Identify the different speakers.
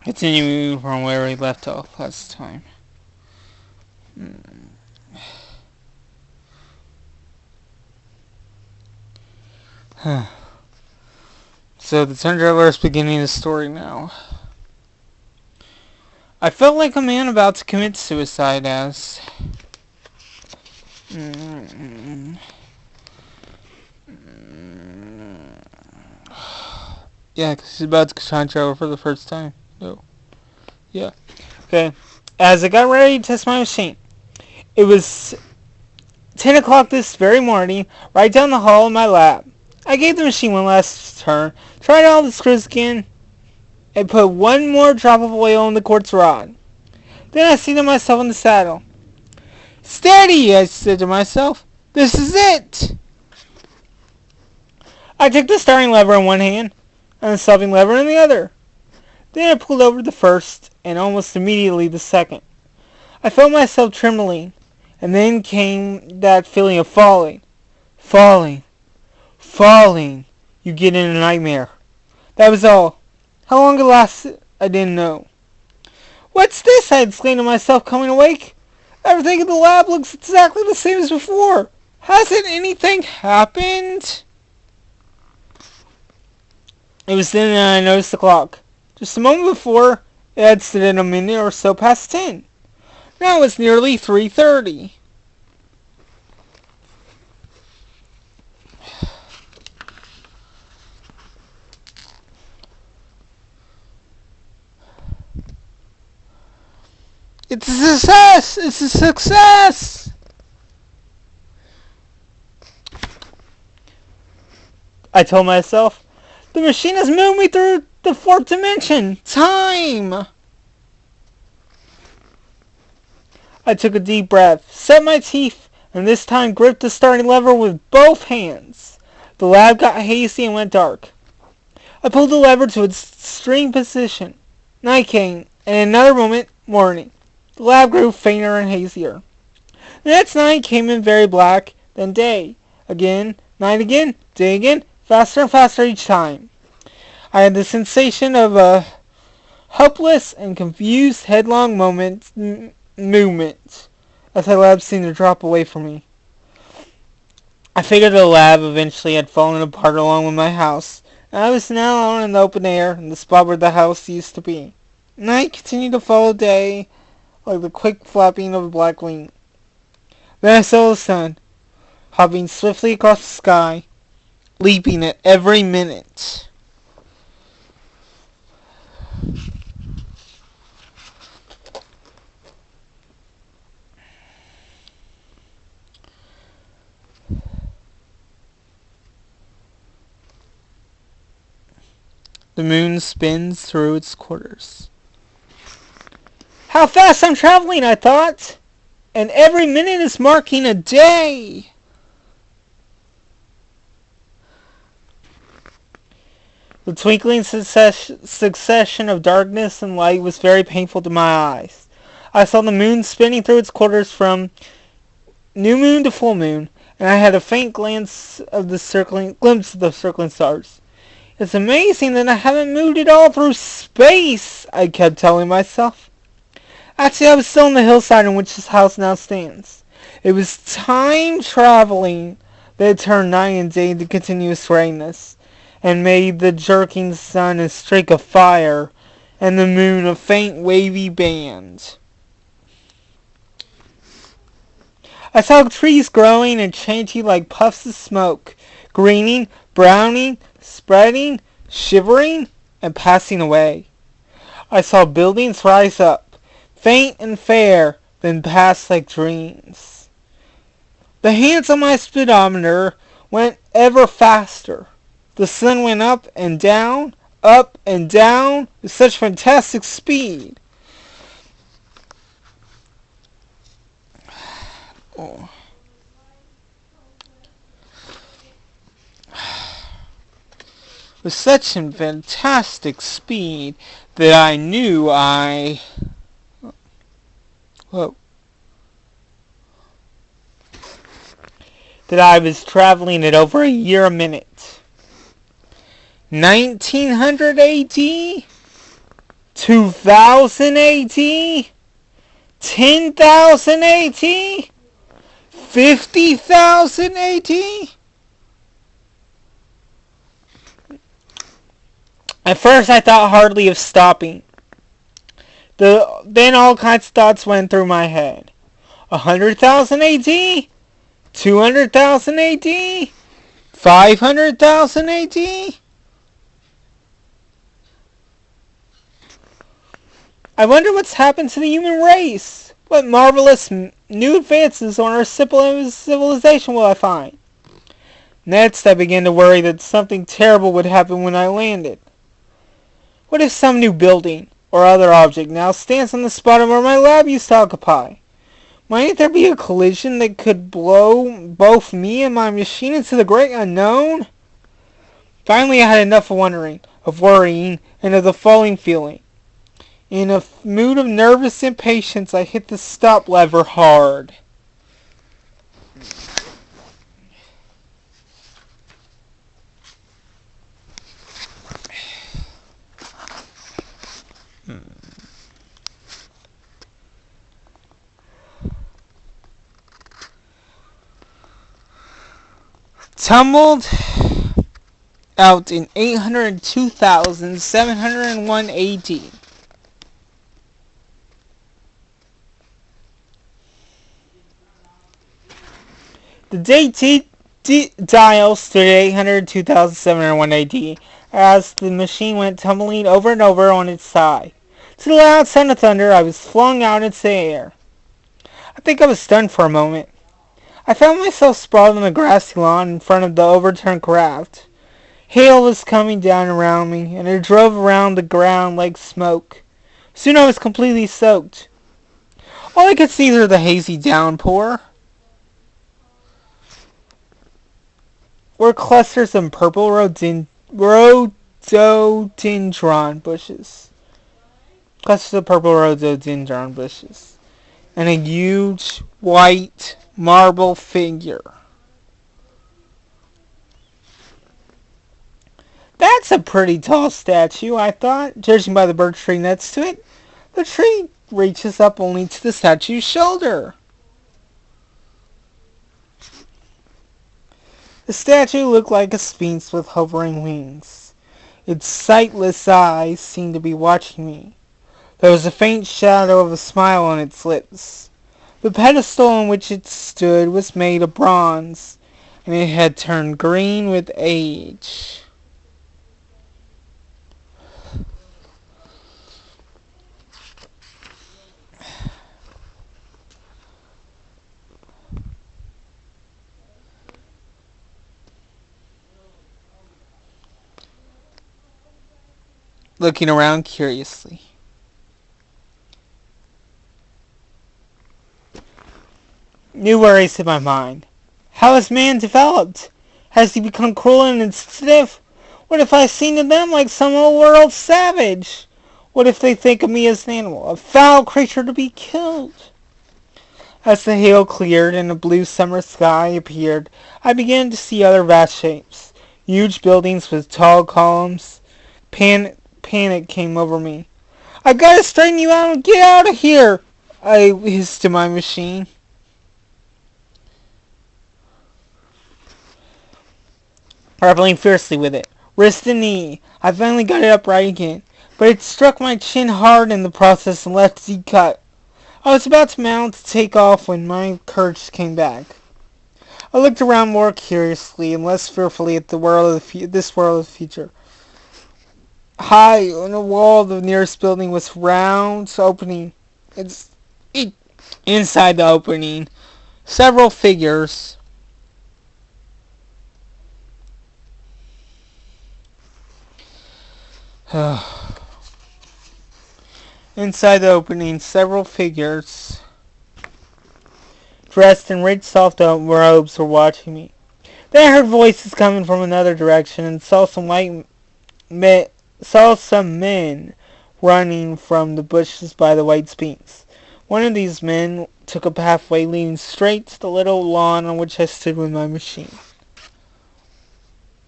Speaker 1: Continuing from where we left off last time. So the time traveler is beginning the story now. I felt like a man about to commit suicide as... Yeah, because he's about to time travel for the first time. No. Yeah. Okay. As I got ready to test my machine, it was 10 o'clock this very morning, right down the hall in my lab. I gave the machine one last turn, tried all the screws again, and put one more drop of oil in the quartz rod. Then I seated myself in the saddle. Steady, I said to myself. This is it. I took the starting lever in one hand and the stopping lever in the other. Then I pulled over the first and almost immediately the second. I felt myself trembling, and then came that feeling of falling. Falling. Falling. You get in a nightmare. That was all. How long it lasted, I didn't know. What's this? I exclaimed to myself, coming awake. Everything in the lab looks exactly the same as before. Hasn't anything happened? It was then that I noticed the clock. Just a moment before, it had stood at a minute or so past 10. Now it's nearly 3:30. It's a success! It's a success! I told myself. The machine has moved me through the fourth dimension. Time! I took a deep breath, set my teeth, and this time gripped the starting lever with both hands. The lab got hazy and went dark. I pulled the lever to its extreme position. Night came, and in another moment, morning. The lab grew fainter and hazier. The next night came in very black, then day. Again, night again, day again, faster and faster each time. I had the sensation of a helpless and confused headlong movement as the lab seemed to drop away from me. I figured the lab eventually had fallen apart along with my house, and I was now out in the open air in the spot where the house used to be. Night continued to follow day like the quick flapping of a black wing. Then I saw the sun, hopping swiftly across the sky, leaping at every minute. The moon spins through its quarters. How fast I'm traveling, I thought. And every minute is marking a day. The twinkling succession of darkness and light was very painful to my eyes. I saw the moon spinning through its quarters from new moon to full moon, and I had a faint glimpse of the circling stars. It's amazing that I haven't moved at all through space, I kept telling myself. Actually, I was still on the hillside on which this house now stands. It was time traveling that turned night and day into continuous grayness, and made the jerking sun a streak of fire, and the moon a faint wavy band. I saw trees growing and changing like puffs of smoke, greening, browning, spreading, shivering, and passing away. I saw buildings rise up, faint and fair, then pass like dreams. The hands on my speedometer went ever faster. The sun went up and down with such fantastic speed. Oh. With such a fantastic speed that I knew that I was traveling at over a year a minute. 1900 AD? 2,000 AT? 10,000 AT? 50,000 AT? At first I thought hardly of stopping. Then all kinds of thoughts went through my head. 100,000 AT? 200,000 AT? 500,000 AT? I wonder what's happened to the human race. What marvelous new advances on our civilization will I find? Next, I began to worry that something terrible would happen when I landed. What if some new building or other object now stands on the spot where my lab used to occupy? Might there be a collision that could blow both me and my machine into the great unknown? Finally, I had enough of wondering, of worrying, and of the falling feeling. In a mood of nervous impatience, I hit the stop lever hard. Tumbled out in 802,701 AD. The date dial stood at 802,701 AD as the machine went tumbling over and over on its side. To the loud sound of thunder, I was flung out into the air. I think I was stunned for a moment. I found myself sprawled on the grassy lawn in front of the overturned craft. Hail was coming down around me, and it drove around the ground like smoke. Soon I was completely soaked. All I could see through the hazy downpour were clusters of purple rhododendron bushes. And a huge white marble figure. That's a pretty tall statue, I thought, judging by the birch tree next to it. The tree reaches up only to the statue's shoulder. The statue looked like a sphinx with hovering wings. Its sightless eyes seemed to be watching me. There was a faint shadow of a smile on its lips. The pedestal on which it stood was made of bronze, and it had turned green with age. Looking around curiously. New worries hit my mind. How has man developed? Has he become cruel and insensitive? What if I seem to them like some old world savage? What if they think of me as an animal, a foul creature to be killed? As the hail cleared and a blue summer sky appeared, I began to see other vast shapes. Huge buildings with tall columns. Panic came over me. I gotta straighten you out and get out of here! I hissed to my machine. Grappling fiercely with it, wrist and knee. I finally got it upright again, but it struck my chin hard in the process and left a deep cut. I was about to mount to take off when my courage came back. I looked around more curiously and less fearfully at this world of the future. High on the wall of the nearest building was a round opening. Inside the opening, several figures. Inside the opening, several figures dressed in rich soft robes were watching me. Then I heard voices coming from another direction and saw some men running from the bushes by the white sphinx. One of these men took a pathway leading straight to the little lawn on which I stood with my machine.